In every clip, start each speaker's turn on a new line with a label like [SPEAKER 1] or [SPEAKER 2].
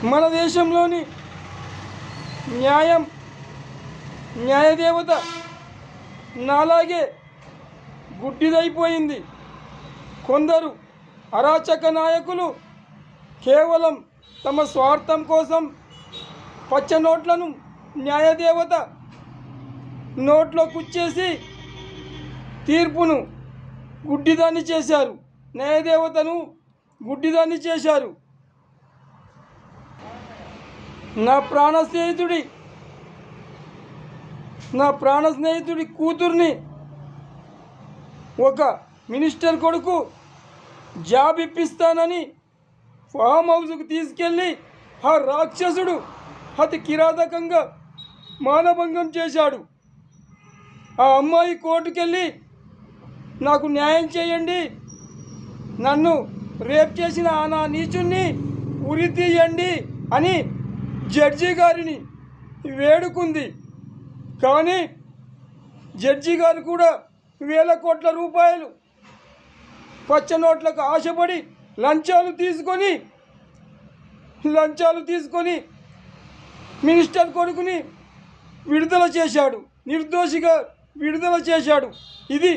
[SPEAKER 1] మన దేశంలోని న్యాయదేవత నాలాగే గుడ్డిదైపోయింది. కొందరు అరాచక నాయకులు కేవలం తమ స్వార్థం కోసం పచ్చ నోట్లను న్యాయదేవత నోట్లో కుచ్చేసి తీర్పును గుడ్డిదాన్ని చేశారు. న్యాయదేవతను గుడ్డిదాన్ని చేశారు. నా ప్రాణ స్నేహితుడి కూతుర్ని ఒక మినిస్టర్ కొడుకు జాబ్ ఇప్పిస్తానని ఫామ్ హౌస్కు తీసుకెళ్ళి ఆ రాక్షసుడు అతి కిరాతకంగా మానభంగం చేశాడు. ఆ అమ్మాయి కోర్టుకెళ్ళి నాకు న్యాయం చేయండి, నన్ను రేప్ చేసిన నా నీచుణ్ణి ఉరి తీయండి అని జడ్జి గారిని వేడుకుంది. కానీ జడ్జి గారు కూడా వేల కోట్ల రూపాయలు పచ్చ నోట్లకు ఆశపడి లంచాలు తీసుకొని మినిస్టర్ కొడుకుని విడుదల చేశాడు, నిర్దోషిగా విడుదల చేశాడు. ఇది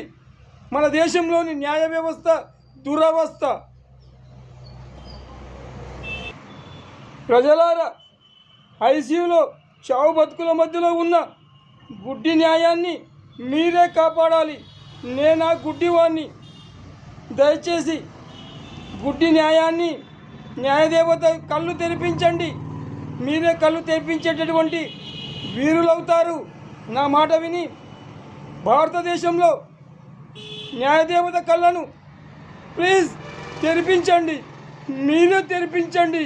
[SPEAKER 1] మన దేశంలోని న్యాయ వ్యవస్థ దురవస్థ. ప్రజలారా, ఐసీయూలో చావు బతుకుల మధ్యలో ఉన్న గుడ్డి న్యాయాన్ని మీరే కాపాడాలి. నేనా గుడ్డివాణ్ణి. దయచేసి గుడ్డి న్యాయాన్ని, న్యాయదేవత కళ్ళు తెరిపించండి. మీరే కళ్ళు తెరిపించేటటువంటి వీరులవుతారు. నా మాట విని భారతదేశంలో న్యాయదేవత కళ్ళను ప్లీజ్ తెరిపించండి. మీరే తెరిపించండి.